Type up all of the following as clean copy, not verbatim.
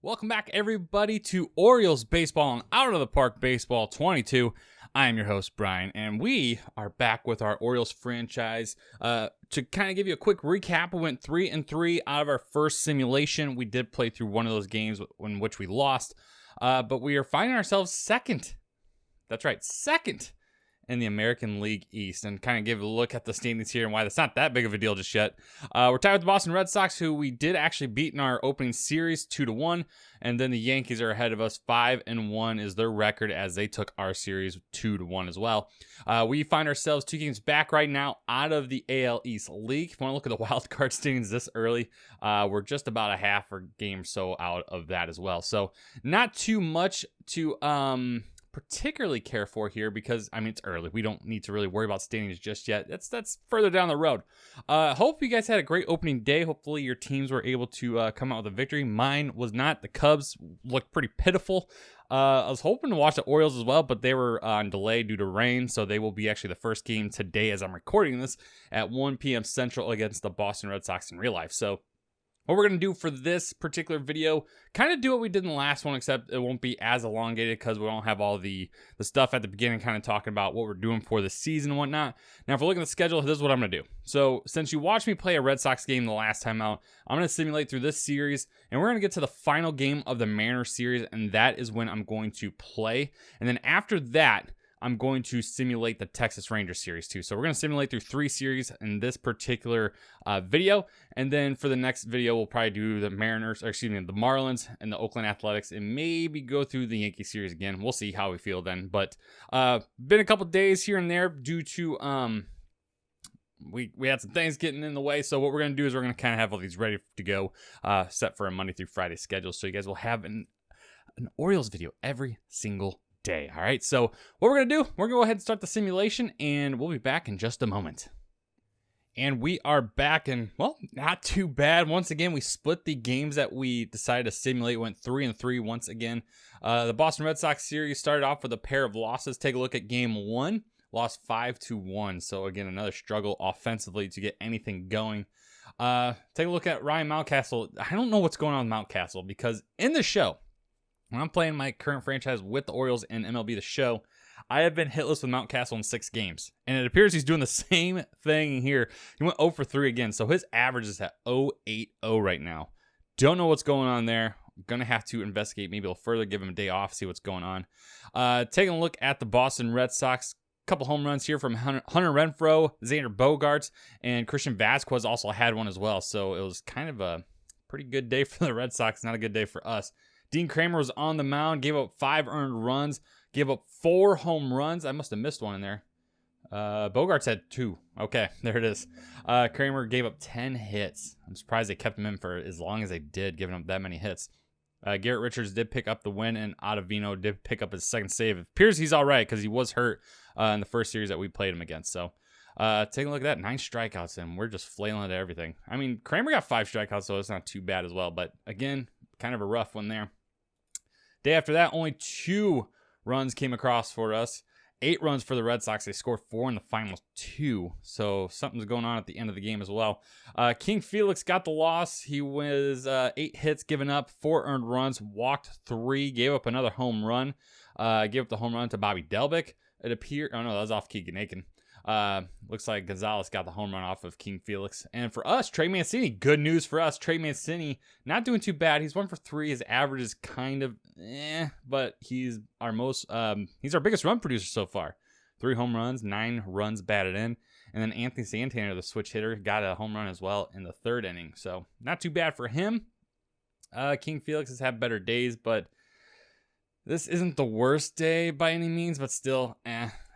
Welcome back, everybody, to Orioles Baseball and Out of the Park Baseball 22. I am your host, Brian, and we are back with our Orioles franchise. To kind of give you a quick recap, we went 3-3 out of our first simulation. We did play through one of those games in which we lost, but we are finding ourselves second. That's right, second in the American League East, and kind of give a look at the standings here and why that's not that big of a deal just yet. We're tied with the Boston Red Sox, who we did actually beat in our opening series 2-1, and then the Yankees are ahead of us. 5-1 is their record as they took our series 2-1 as well. We find ourselves 2 games back right now out of the AL East League. If you want to look at the wild card standings this early, we're just about a half a game or so out of that as well. So not too much to particularly care for here because, I mean, it's early. We don't need to really worry about standings just yet. That's further down the road. Hope you guys had a great opening day. Hopefully your teams were able to come out with a victory. Mine was not. The Cubs looked pretty pitiful. I was hoping to watch the Orioles as well, but they were on delay due to rain, so they will be actually the first game today as I'm recording this at 1 p.m. Central against the Boston Red Sox in real life. So what we're going to do for this particular video, kind of do what we did in the last one, except it won't be as elongated because we don't have all the stuff at the beginning kind of talking about what we're doing for the season and whatnot. Now, if we're looking at the schedule, this is what I'm going to do. So since you watched me play a Red Sox game the last time out, I'm going to simulate through this series, and we're going to get to the final game of the Mariners series, and that is when I'm going to play. And then after that, I'm going to simulate the Texas Rangers series too. So we're going to simulate through 3 series in this particular video. And then for the next video, we'll probably do the the Marlins and the Oakland Athletics, and maybe go through the Yankee series again. We'll see how we feel then. But been a couple days here and there due to we had some things getting in the way. So what we're going to do is we're going to kind of have all these ready to go, set for a Monday through Friday schedule. So you guys will have an Orioles video every single day. All right, so what we're going to do, we're going to go ahead and start the simulation, and we'll be back in just a moment. And we are back, and, well, not too bad. Once again, we split the games that we decided to simulate, went 3-3 once again. The Boston Red Sox series started off with a pair of losses. Take a look at game 1, lost 5-1. So, again, another struggle offensively to get anything going. Take a look at Ryan Mountcastle. I don't know what's going on with Mountcastle, because in the show, when I'm playing my current franchise with the Orioles and MLB The Show, I have been hitless with Mountcastle in 6 games. And it appears he's doing the same thing here. He went 0 for 3 again, so his average is at 0.80 right now. Don't know what's going on there. I'm going to have to investigate. Maybe I'll further give him a day off, see what's going on. Taking a look at the Boston Red Sox. Couple home runs here from Hunter Renfroe, Xander Bogaerts, and Christian Vasquez also had one as well. So it was kind of a pretty good day for the Red Sox, not a good day for us. Dean Kramer was on the mound, gave up 5 earned runs, gave up 4 home runs. I must have missed one in there. Bogaerts had 2. Okay, there it is. Kramer gave up 10 hits. I'm surprised they kept him in for as long as they did, giving up that many hits. Garrett Richards did pick up the win, and Ottavino did pick up his second save. It appears he's all right because he was hurt in the first series that we played him against. So taking a look at that, 9 strikeouts, and we're just flailing at everything. I mean, Kramer got 5 strikeouts, so it's not too bad as well. But again, kind of a rough one there. Day after that, only 2 runs came across for us. 8 runs for the Red Sox. They scored 4 in the final 2. So something's going on at the end of the game as well. King Felix got the loss. He was 8 hits given up, 4 earned runs, walked 3, gave up another home run. Gave up the home run to Bobby Delbick. It appeared, oh no, that was off Keegan Aiken. Looks like Gonzalez got the home run off of King Felix. And for us, Trey Mancini, good news for us. Trey Mancini, not doing too bad. He's 1 for 3. His average is kind of but he's our biggest run producer so far. 3 home runs, 9 runs batted in. And then Anthony Santana, the switch hitter, got a home run as well in the 3rd inning. So not too bad for him. King Felix has had better days, but this isn't the worst day by any means, but still,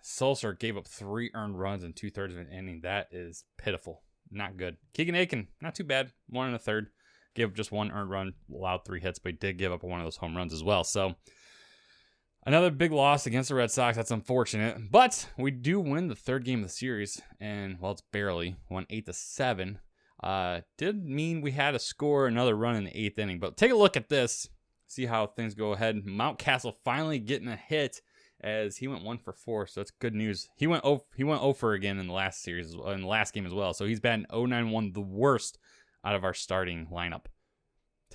Sulser gave up 3 earned runs in 2/3 of an inning. That is pitiful. Not good. Keegan Aiken, not too bad. 1 1/3. Gave up just 1 earned run, allowed 3 hits, but he did give up one of those home runs as well. So another big loss against the Red Sox. That's unfortunate. But we do win the 3rd game of the series. And, well, it's barely. Won 8-7. Did mean we had to score another run in the 8th inning. But take a look at this. See how things go ahead. Mountcastle finally getting a hit as he went 1 for 4, so that's good news. He went 0 for again in the last series, in the last game as well. So he's batting .091, the worst out of our starting lineup.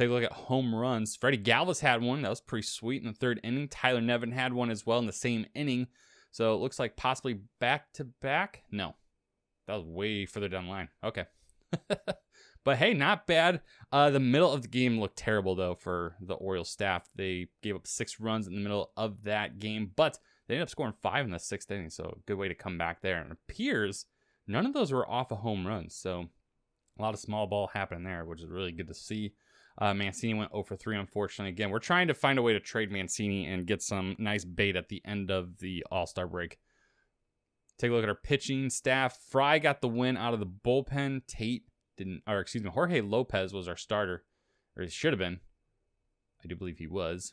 Take a look at home runs. Freddie Galvis had one. That was pretty sweet in the 3rd inning. Tyler Nevin had one as well in the same inning. So it looks like possibly back-to-back. No, that was way further down the line. Okay. But hey, not bad. The middle of the game looked terrible, though, for the Orioles staff. They gave up 6 runs in the middle of that game, but they ended up scoring 5 in the 6th inning, so a good way to come back there. And it appears none of those were off of home runs, so a lot of small ball happening there, which is really good to see. Mancini went 0 for 3, unfortunately. Again, we're trying to find a way to trade Mancini and get some nice bait at the end of the All-Star break. Take a look at our pitching staff. Fry got the win out of the bullpen. Jorge Lopez was our starter, or he should have been. I do believe he was.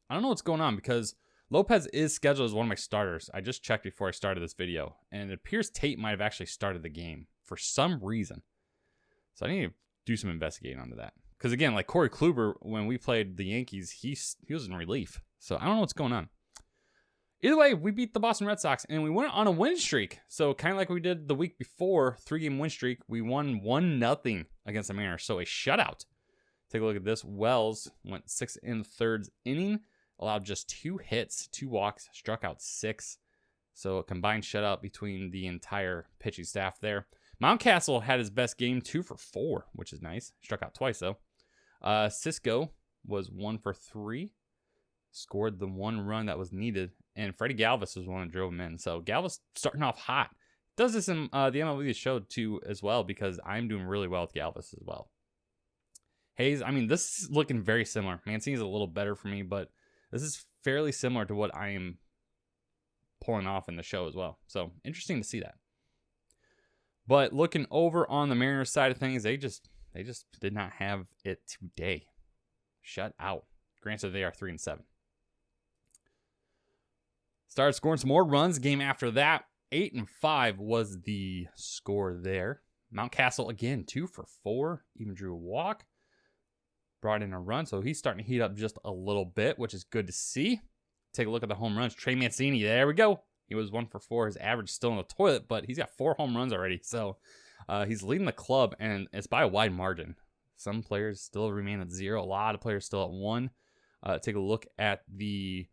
I don't know what's going on because Lopez is scheduled as one of my starters. I just checked before I started this video, and it appears Tate might have actually started the game for some reason. So I need to do some investigating onto that. Because again, like Corey Kluber, when we played the Yankees, he was in relief. So I don't know what's going on. Either way, we beat the Boston Red Sox, and we went on a win streak. So kind of like we did the week before, 3-game win streak, we won 1-0 against the Mariners. So a shutout. Take a look at this. Wells went 6 1/3 inning, allowed just 2 hits, 2 walks, struck out 6. So a combined shutout between the entire pitching staff there. Mountcastle had his best game, 2 for 4, which is nice. Struck out twice, though. Cisco was 1 for 3. Scored the 1 run that was needed. And Freddie Galvis was one that drove him in. So Galvis starting off hot. Does this in the MLB show, too, as well, because I'm doing really well with Galvis as well. Hayes, I mean, this is looking very similar. Mancini's a little better for me, but this is fairly similar to what I am pulling off in the show as well. So interesting to see that. But looking over on the Mariners side of things, they just did not have it today. Shut out. Granted, they are 3-7. Started scoring some more runs. Game after that, 8-5 was the score there. Mountcastle again, 2 for 4. Even drew a walk. Brought in a run, so he's starting to heat up just a little bit, which is good to see. Take a look at the home runs. Trey Mancini, there we go. He was 1 for 4. His average is still in the toilet, but he's got 4 home runs already. So he's leading the club, and it's by a wide margin. Some players still remain at 0. A lot of players still at 1. Take a look at the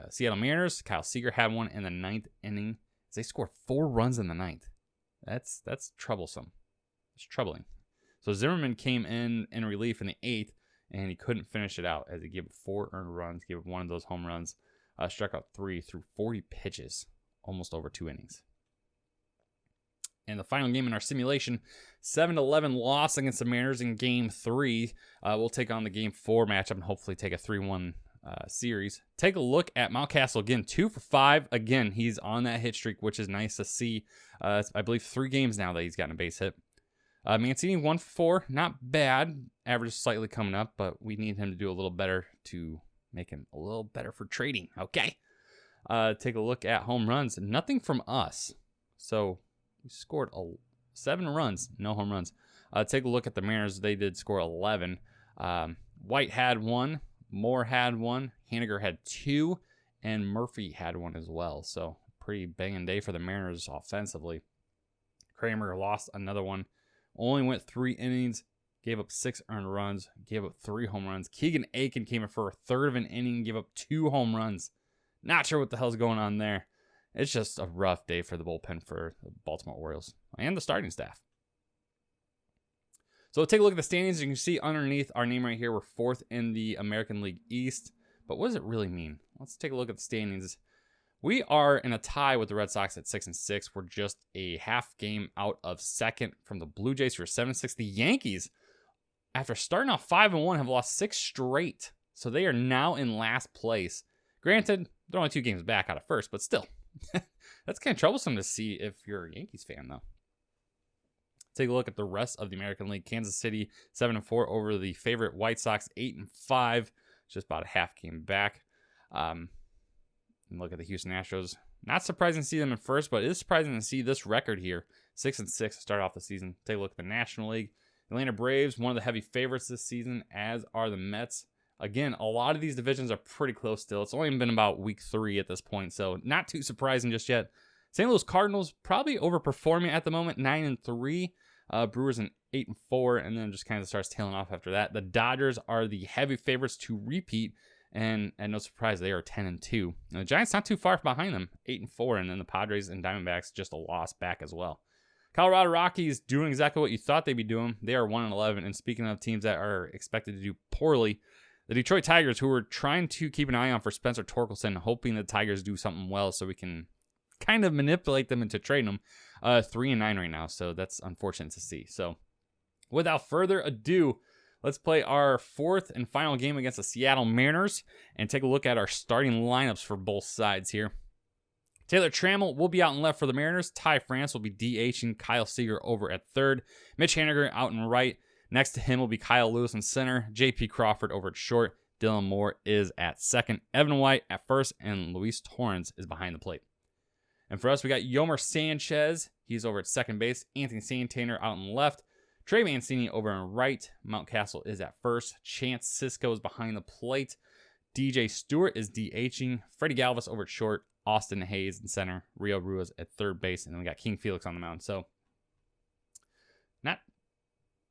Seattle Mariners. Kyle Seager had one in the 9th inning. They scored 4 runs in the 9th. That's troublesome. It's troubling. So Zimmerman came in relief in the 8th, and he couldn't finish it out as he gave 4 earned runs, gave 1 of those home runs, struck out 3 through 40 pitches, almost over 2 innings. And the final game in our simulation, 7-11 loss against the Mariners in Game 3. We'll take on the Game 4 matchup and hopefully take a 3-1 series. Take a look at Mountcastle again, 2 for 5. Again, he's on that hit streak, which is nice to see. I believe 3 games now that he's gotten a base hit. Mancini 1 for 4, not bad. Average slightly coming up, but we need him to do a little better to make him a little better for trading. Okay. Take a look at home runs. Nothing from us. So we scored 7 runs, no home runs. Take a look at the Mariners. They did score 11. White had 1. Moore had 1. Haniger had 2. And Murphy had 1 as well. So pretty banging day for the Mariners offensively. Kramer lost another one. Only went 3 innings. Gave up 6 earned runs. Gave up 3 home runs. Keegan Aiken came in for a third of an inning. Gave up 2 home runs. Not sure what the hell's going on there. It's just a rough day for the bullpen for the Baltimore Orioles and the starting staff. So take a look at the standings. You can see underneath our name right here, we're 4th in the American League East. But what does it really mean? Let's take a look at the standings. We are in a tie with the Red Sox at 6-6. We're just a half game out of 2nd from the Blue Jays, who are 7-6. The Yankees, after starting off 5-1, have lost 6 straight. So they are now in last place. Granted, they're only 2 games back out of first, but still. That's kind of troublesome to see if you're a Yankees fan, though. Take a look at the rest of the American League. Kansas City 7-4 over the favorite White Sox 8-5, just about a half game back. And look at the Houston Astros. Not surprising to see them in first, but it is surprising to see this record here. 6-6 to start off the season. Take a look at the National League. Atlanta Braves, one of the heavy favorites this season, as are the Mets. Again, a lot of these divisions are pretty close still. It's only been about week 3 at this point, so not too surprising just yet. St. Louis Cardinals probably overperforming at the moment, 9-3. Brewers in 8-4, and then just kind of starts tailing off after that. The Dodgers are the heavy favorites to repeat, and no surprise, they are 10-2. And the Giants not too far behind them, 8-4, and then the Padres and Diamondbacks just a loss back as well. Colorado Rockies doing exactly what you thought they'd be doing. They are 1-11, and speaking of teams that are expected to do poorly, the Detroit Tigers, who were trying to keep an eye on for Spencer Torkelson, hoping the Tigers do something well so we can kind of manipulate them into trading them, 3-9 right now, so that's unfortunate to see. So without further ado, let's play our fourth and final game against the Seattle Mariners and take a look at our starting lineups for both sides here. Taylor Trammell will be out in left for the Mariners. Ty France will be DHing Kyle Seager over at third. Mitch Haniger out in right. Next to him will be Kyle Lewis in center. J.P. Crawford over at short. Dylan Moore is at second. Evan White at first. And Luis Torrens is behind the plate. And for us, we got Yomer Sanchez. He's over at second base. Anthony Santander out in left. Trey Mancini over in right. Mountcastle is at first. Chance Sisco is behind the plate. DJ Stewart is DHing. Freddie Galvis over at short. Austin Hayes in center. Rio Ruiz at third base. And then we got King Felix on the mound. So, not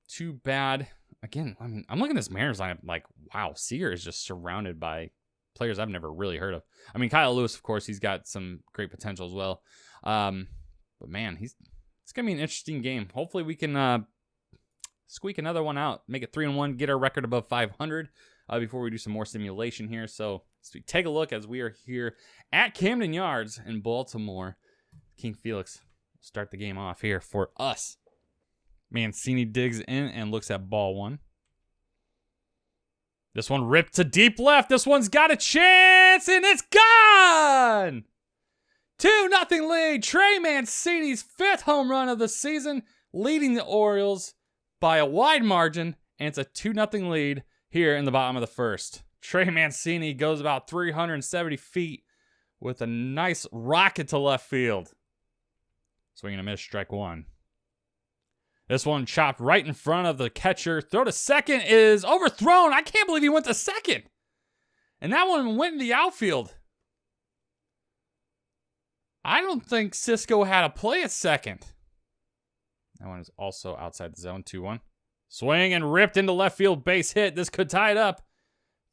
too bad. Again, I mean, I'm looking at this Mariners lineup like, wow, Seager is just surrounded by players I've never really heard of. I mean, Kyle Lewis, of course, he's got some great potential as well. But man, it's going to be an interesting game. Hopefully we can squeak another one out, make it 3-1, get our record above 500 before we do some more simulation here. So take a look as we are here at Camden Yards in Baltimore. King Felix will start the game off here for us. Mancini digs in and looks at ball one. This one ripped to deep left. This one's got a chance, and it's gone! 2-0 lead. Trey Mancini's 5th home run of the season, leading the Orioles by a wide margin, and it's a 2-0 lead here in the bottom of the first. Trey Mancini goes about 370 feet with a nice rocket to left field. Swing and a miss, strike one. This one chopped right in front of the catcher. Throw to second is overthrown. I can't believe he went to second. And that one went in the outfield. I don't think Sisco had a play at second. That one is also outside the zone, 2-1. Swing and ripped into left field, base hit. This could tie it up.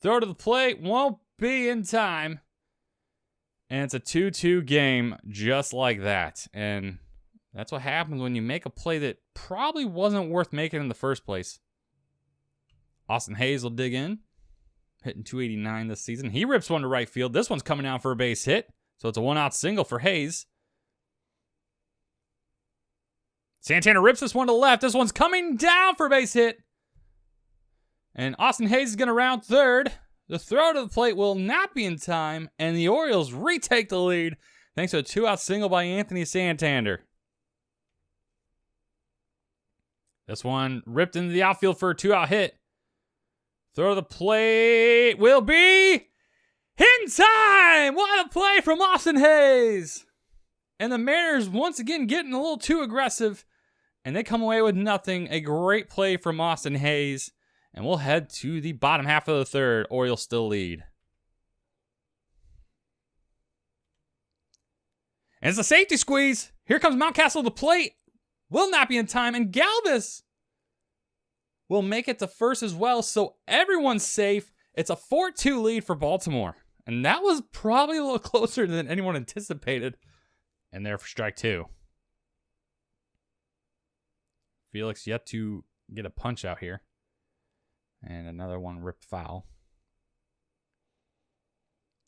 Throw to the plate, won't be in time. And it's a 2-2 game just like that. And that's what happens when you make a play that probably wasn't worth making in the first place. Austin Hayes will dig in. Hitting 289 this season. He rips one to right field. This one's coming out for a base hit. So it's a 1-out single for Hayes. Santana rips this one to left. This one's coming down for a base hit. And Austin Hayes is going to round third. The throw to the plate will not be in time. And the Orioles retake the lead thanks to a 2-out single by Anthony Santander. This one ripped into the outfield for a 2-out hit. Throw to the plate will be in time! What a play from Austin Hayes! And the Mariners once again getting a little too aggressive. And they come away with nothing. A great play from Austin Hayes. And we'll head to the bottom half of the third. Orioles still lead. And it's a safety squeeze. Here comes Mountcastle to the plate. Will not be in time. And Galvis will make it to first as well. So everyone's safe. It's a 4-2 lead for Baltimore. And that was probably a little closer than anyone anticipated. And there for strike two. Felix yet to get a punch out here. And another one ripped foul.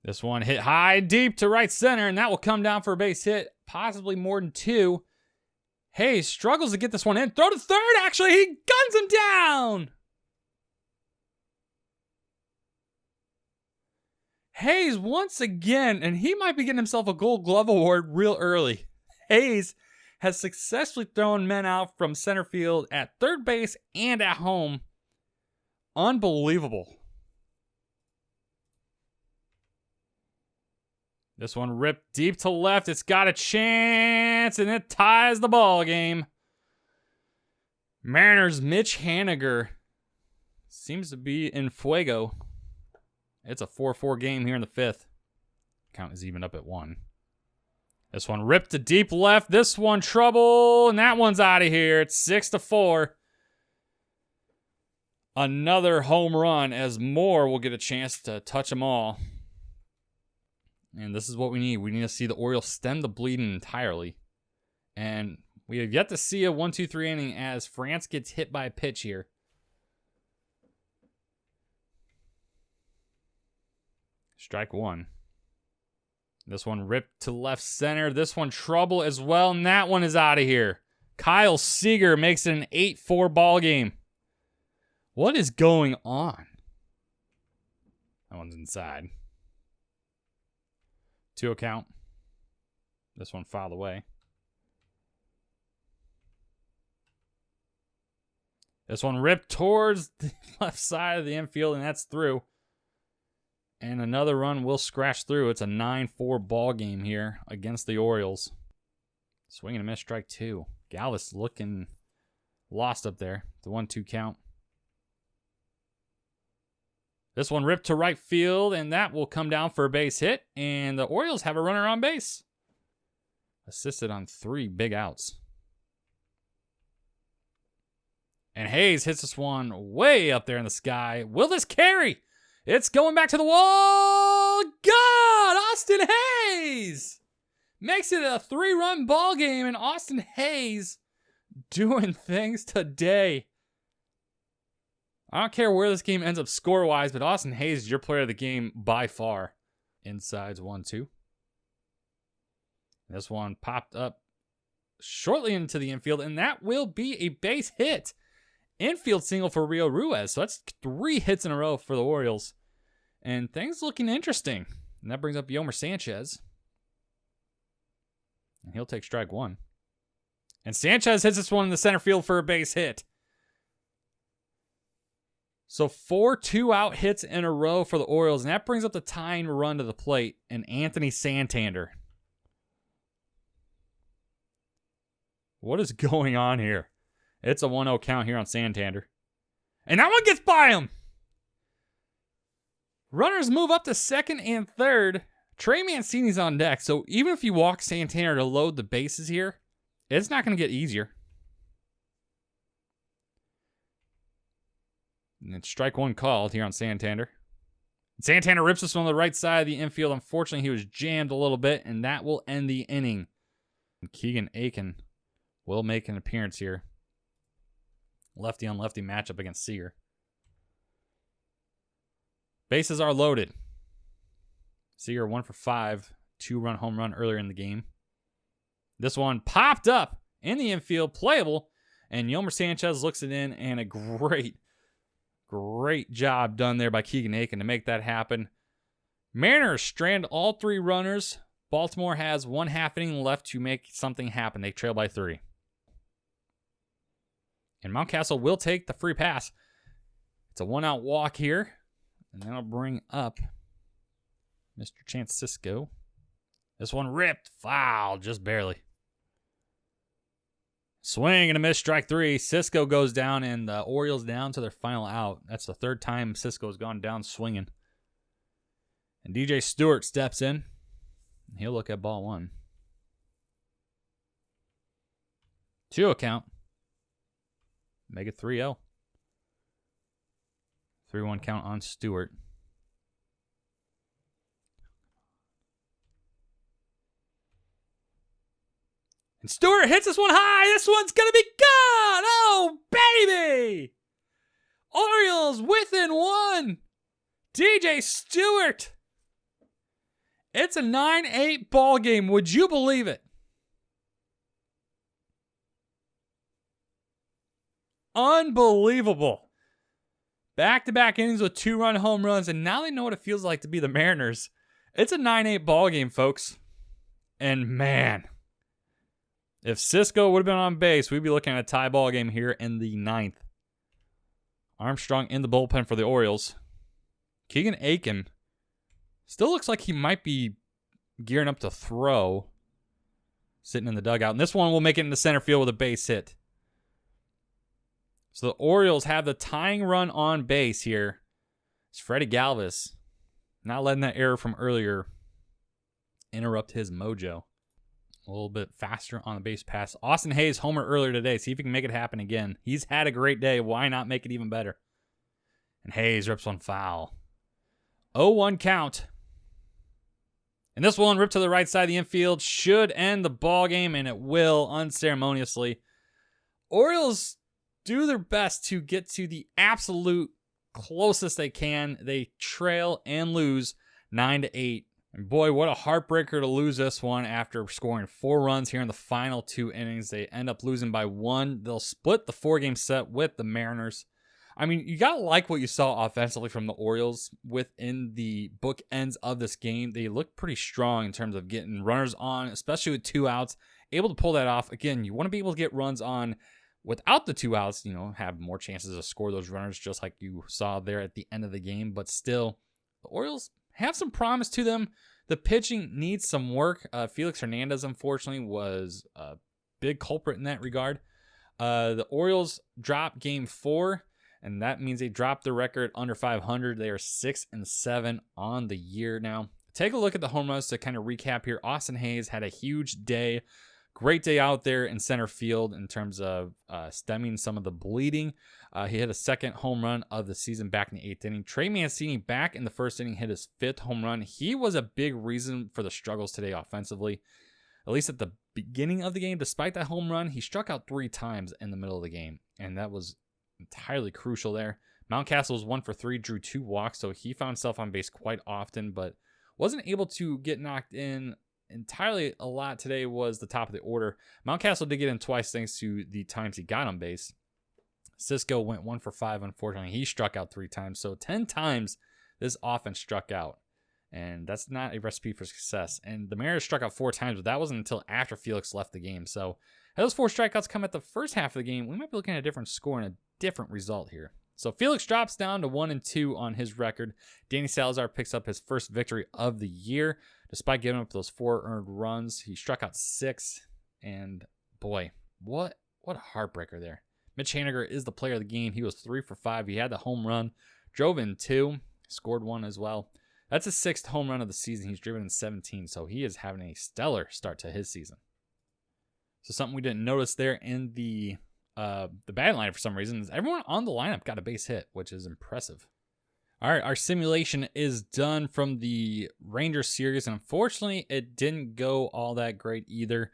This one hit high, deep to right center, and that will come down for a base hit. Possibly more than two. Hayes struggles to get this one in. Throw to third, actually. He guns him down. Hayes once again, and he might be getting himself a Gold Glove Award real early. Hayes has successfully thrown men out from center field at third base and at home. Unbelievable. This one ripped deep to left. It's got a chance, and it ties the ball game. Mariners' Mitch Haniger seems to be in fuego. It's a 4-4 game here in the fifth. Count is even up at 1. This one ripped to deep left. This one trouble, and that one's out of here. It's 6-4. Another home run as Moore will get a chance to touch them all. And this is what we need. We need to see the Orioles stem the bleeding entirely. And we have yet to see a 1-2-3 inning as France gets hit by a pitch here. Strike one. This one ripped to left center. This one trouble as well. And that one is out of here. Kyle Seager makes it an 8-4 ball game. What is going on? That one's inside. 2-0 count. This one fouled away. This one ripped towards the left side of the infield, and that's through. And another run will scratch through. It's a 9-4 ball game here against the Orioles. Swing and a miss, strike two. Galvis looking lost up there. The 1-2 count. This one ripped to right field, and that will come down for a base hit. And the Orioles have a runner on base. Assisted on 3 big outs. And Hayes hits this one way up there in the sky. Will this carry? It's going back to the wall. God, Austin Hayes makes it a 3-run ball game, and Austin Hayes doing things today. I don't care where this game ends up score-wise, but Austin Hayes is your player of the game by far. Inside's 1-2. This one popped up shortly into the infield, and that will be a base hit. Infield single for Rio Ruiz. So that's 3 hits in a row for the Orioles. And things looking interesting. And that brings up Yomer Sanchez. And he'll take strike one. And Sanchez hits this one in the center field for a base hit. So 4 2-out hits in a row for the Orioles. And that brings up the tying run to the plate. And Anthony Santander. What is going on here? It's a 1-0 count here on Santander. And that one gets by him. Runners move up to second and third. Trey Mancini's on deck. So even if you walk Santander to load the bases here, it's not going to get easier. And it's strike one called here on Santander. Santander rips this one on the right side of the infield. Unfortunately, he was jammed a little bit, and that will end the inning. And Keegan Aiken will make an appearance here. Lefty on lefty matchup against Seager. Bases are loaded. Seager 1 for 5. 2-run home run earlier in the game. This one popped up in the infield, playable, and Yomer Sanchez looks it in, and a great job done there by Keegan Aiken to make that happen. Mariners strand all 3 runners. Baltimore has 1/2 inning left to make something happen. They trail by 3. And Mountcastle will take the free pass. It's a 1-out walk here. And that'll bring up Mr. Chance Cisco. This one ripped. Foul, just barely. Swing and a miss, strike 3. Cisco goes down, and the Orioles down to their final out. That's the 3rd time Cisco's gone down swinging. And DJ Stewart steps in. He'll look at ball 1. 2-0 count. Make it 3-0. 3-1 count on Stewart. And Stewart hits this one high. This one's going to be gone. Oh, baby. Orioles within 1. DJ Stewart. It's a 9-8 ball game. Would you believe it? Unbelievable. Back-to-back innings with 2-run home runs, and now they know what it feels like to be the Mariners. It's a 9-8 ball game, folks. And man, if Cisco would have been on base, we'd be looking at a tie ball game here in the 9th. Armstrong in the bullpen for the Orioles. Keegan Aiken still looks like he might be gearing up to throw. Sitting in the dugout. And this one will make it into center field with a base hit. So the Orioles have the tying run on base here. It's Freddie Galvis. Not letting that error from earlier interrupt his mojo. A little bit faster on the base pass. Austin Hayes homer earlier today. See if he can make it happen again. He's had a great day. Why not make it even better? And Hayes rips one foul. 0-1 count. And this one ripped to the right side of the infield. Should end the ball game, and it will unceremoniously. Orioles do their best to get to the absolute closest they can. They trail and lose 9-8. And boy, what a heartbreaker to lose this one after scoring 4 runs here in the final 2 innings. They end up losing by 1. They'll split the 4-game set with the Mariners. I mean, you got to like what you saw offensively from the Orioles within the bookends of this game. They looked pretty strong in terms of getting runners on, especially with 2 outs. Able to pull that off. Again, you want to be able to get runs on without the 2 outs, have more chances to score those runners, just like you saw there at the end of the game. But still, the Orioles have some promise to them. The pitching needs some work. Felix Hernandez, unfortunately, was a big culprit in that regard. The Orioles dropped game 4. And that means they dropped the record under 500. They are 6-7 on the year now. Take a look at the home runs to kind of recap here. Austin Hayes had a huge day. Great day out there in center field in terms of stemming some of the bleeding. He hit a second home run of the season back in the 8th inning. Trey Mancini back in the 1st inning hit his 5th home run. He was a big reason for the struggles today offensively. At least at the beginning of the game, despite that home run, he struck out 3 times in the middle of the game. And that was entirely crucial there. Mountcastle was 1 for 3, drew 2 walks, so he found himself on base quite often, but wasn't able to get knocked in entirely a lot today. Was the top of the order. Mountcastle did get in twice thanks to the times he got on base. Cisco went 1 for 5, unfortunately. He struck out 3 times, so 10 times this offense struck out, and that's not a recipe for success. And the Mariners struck out 4 times, but that wasn't until after Felix left the game. So had those 4 strikeouts come at the first half of the game, we might be looking at a different score and a different result here. So Felix drops down to 1-2 on his record. Danny Salazar picks up his first victory of the year. Despite giving up those 4 earned runs, he struck out 6. And boy, what a heartbreaker there. Mitch Haniger is the player of the game. He was 3 for 5. He had the home run, drove in 2, scored 1 as well. That's his 6th home run of the season. He's driven in 17, so he is having a stellar start to his season. So something we didn't notice there in the batting line for some reason is everyone on the lineup got a base hit, which is impressive. All right, our simulation is done from the Rangers series, and unfortunately, it didn't go all that great either.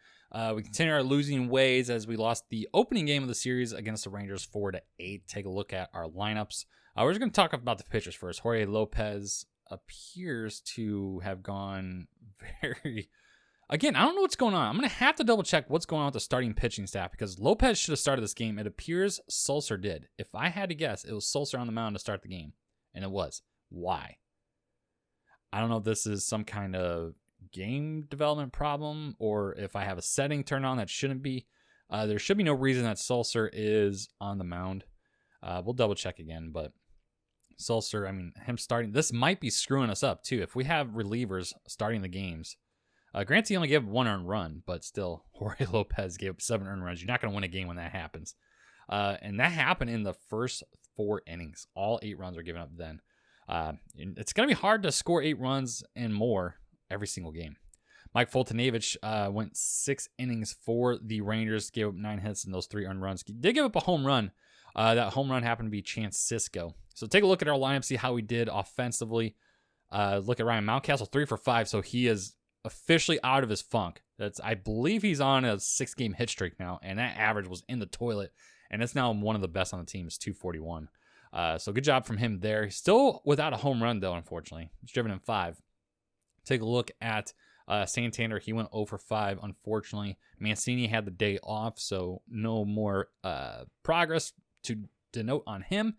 We continue our losing ways as we lost the opening game of the series against the Rangers 4-8. Take a look at our lineups. We're just going to talk about the pitchers first. Jorge Lopez appears to have gone very... Again, I don't know what's going on. I'm going to have to double check what's going on with the starting pitching staff because Lopez should have started this game. It appears Sulser did. If I had to guess, it was Sulser on the mound to start the game. And it was. Why? I don't know if this is some kind of game development problem or if I have a setting turned on that shouldn't be. There should be no reason that Sulser is on the mound. We'll double check again, but Sulser, I mean, him starting, this might be screwing us up too. If we have relievers starting the games, granted, he only gave 1 earned run, but still, Jorge Lopez gave up 7 earned runs. You're not going to win a game when that happens. And that happened in the first 4 innings. All 8 runs are given up then. It's going to be hard to score 8 runs and more every single game. Mike Foltynewicz went 6 innings for the Rangers, gave up 9 hits and those 3 earned runs. He did give up a home run. That home run happened to be Chance Cisco. So take a look at our lineup, see how we did offensively. Look at Ryan Mountcastle, 3 for 5, so he is officially out of his funk. I believe he's on a 6-game hit streak now, and that average was in the toilet, and it's now one of the best on the team. It's 241. So good job from him there. He's still without a home run, though, unfortunately. He's driven in 5. Take a look at Santander. He went 0 for 5, unfortunately. Mancini had the day off, so no more progress to denote on him.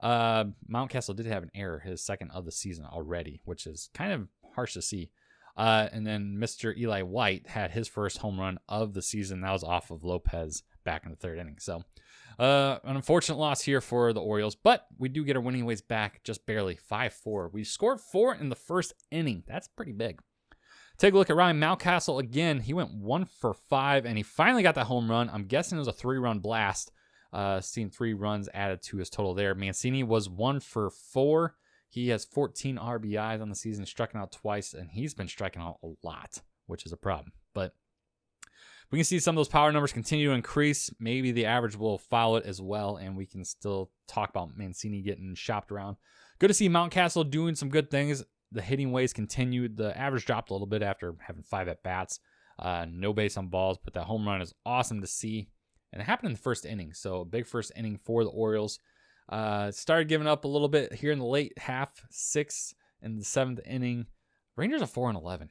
Mountcastle did have an error, his 2nd of the season already, which is kind of harsh to see. And then Mr. Eli White had his first home run of the season. That was off of Lopez back in the 3rd inning. So an unfortunate loss here for the Orioles, but we do get our winning ways back just barely, 5-4. We scored 4 in the 1st inning. That's pretty big. Take a look at Ryan Mountcastle again. He went 1 for 5, and he finally got that home run. I'm guessing it was a 3-run blast. Seeing 3 runs added to his total there. Mancini was 1 for 4. He has 14 RBIs on the season, striking out twice, and he's been striking out a lot, which is a problem. But we can see some of those power numbers continue to increase. Maybe the average will follow it as well, and we can still talk about Mancini getting shopped around. Good to see Mountcastle doing some good things. The hitting ways continued. The average dropped a little bit after having 5 at-bats. No base on balls, but that home run is awesome to see. And it happened in the first inning, so a big first inning for the Orioles. Started giving up a little bit here in the late half, 6 in the 7th inning. Rangers are 4-11.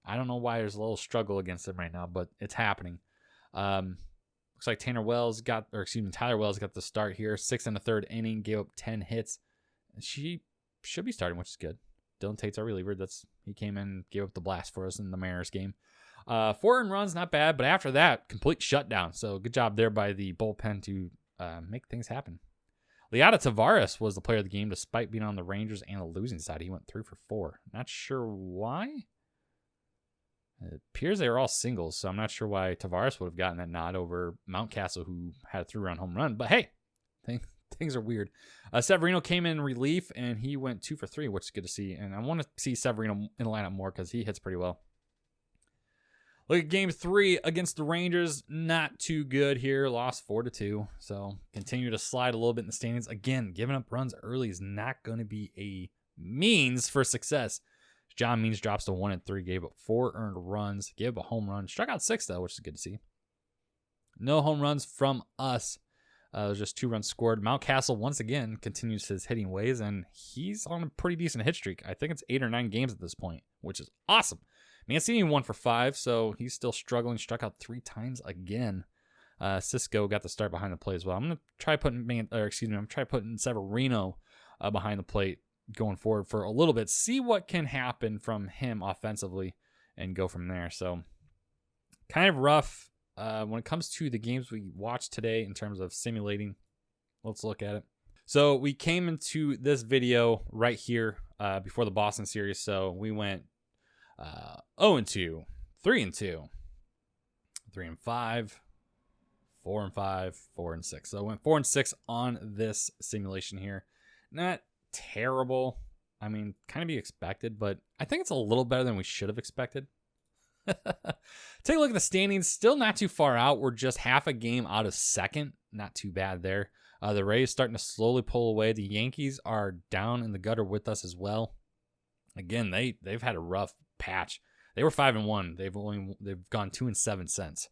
I don't know why there's a little struggle against them right now, but it's happening. Looks like Tyler Wells got the start here. 6 in the 3rd inning, gave up 10 hits. She should be starting, which is good. Dylan Tate's our reliever. He came in and gave up the blast for us in the Mariners game. 4 earned runs, not bad, but after that, complete shutdown. So good job there by the bullpen to make things happen. Leota Tavares was the player of the game despite being on the Rangers and the losing side. He went 3 for 4. Not sure why. It appears they were all singles, so I'm not sure why Tavares would have gotten that nod over Mountcastle, who had a 3-run home run. But hey, things are weird. Severino came in relief, and he went 2 for 3, which is good to see. And I want to see Severino in the lineup more because he hits pretty well. Look at Game 3 against the Rangers. Not too good here. Lost 4-2. So continue to slide a little bit in the standings. Again, giving up runs early is not going to be a means for success. John Means drops to 1-3. Gave up 4 earned runs. Gave up a home run. Struck out 6, though, which is good to see. No home runs from us. There's just 2 runs scored. Mountcastle, once again, continues his hitting ways, and he's on a pretty decent hit streak. I think it's 8 or 9 games at this point, which is awesome. Mancini 1 for 5, so he's still struggling. Struck out 3 times again. Cisco got the start behind the plate as well. I'm gonna try putting Severino behind the plate going forward for a little bit. See what can happen from him offensively, and go from there. So, kind of rough when it comes to the games we watched today in terms of simulating. Let's look at it. So we came into this video right here before the Boston series. So we went 0-2, 3-2, 3-5, 4-5, 4-6. So I went 4-6 on this simulation here. Not terrible. I mean, kind of be expected, but I think it's a little better than we should have expected. Take a look at the standings. Still not too far out. We're just half a game out of second. Not too bad there. The Rays starting to slowly pull away. The Yankees are down in the gutter with us as well. Again, they've had a rough patch. They were 5-1. They've gone 2-7 since.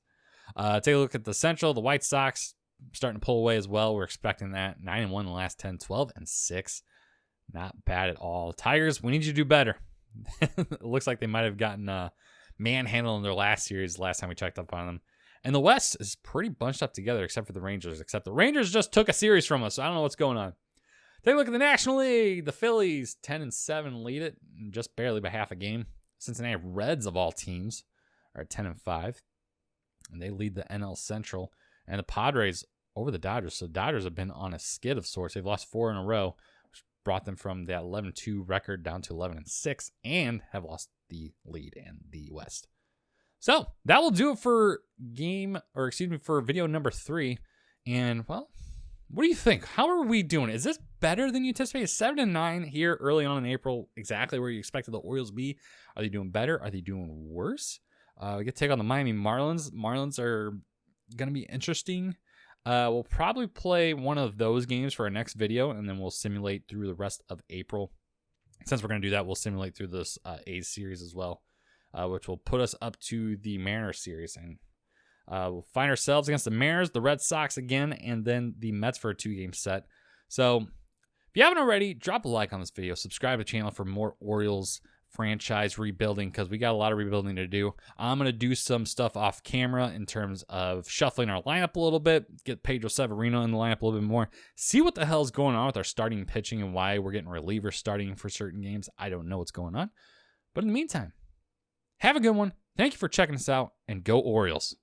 Take a look at the Central. The White Sox starting to pull away as well. We're expecting that. 9-1 in the last 10. 12-6. Not bad at all. Tigers, we need you to do better. It looks like they might have gotten manhandled in their last series last time we checked up on them. And the West is pretty bunched up together except for the Rangers. Except the Rangers just took a series from us, so I don't know what's going on. Take a look at the National League. The Phillies, 10-7, lead it, just barely by half a game. Cincinnati Reds, of all teams, are at 10-5. And they lead the NL Central. And the Padres over the Dodgers. So the Dodgers have been on a skid of sorts. They've lost 4 in a row, which brought them from that 11-2 record down to 11-6, and have lost the lead in the West. So that will do it for for video number 3. And, well, what do you think? How are we doing? Is this better than you anticipated? 7-9 here early on in April, exactly where you expected the Orioles to be. Are they doing better? Are they doing worse? We get to take on the Miami Marlins. Marlins are going to be interesting. We'll probably play one of those games for our next video, and then we'll simulate through the rest of April. Since we're going to do that, we'll simulate through this A's series as well, which will put us up to the Mariners series. And we'll find ourselves against the Mariners, the Red Sox again, and then the Mets for a 2-game set. So if you haven't already, drop a like on this video. Subscribe to the channel for more Orioles franchise rebuilding, because we got a lot of rebuilding to do. I'm going to do some stuff off camera in terms of shuffling our lineup a little bit, get Pedro Severino in the lineup a little bit more, see what the hell is going on with our starting pitching and why we're getting relievers starting for certain games. I don't know what's going on. But in the meantime, have a good one. Thank you for checking us out, and go Orioles.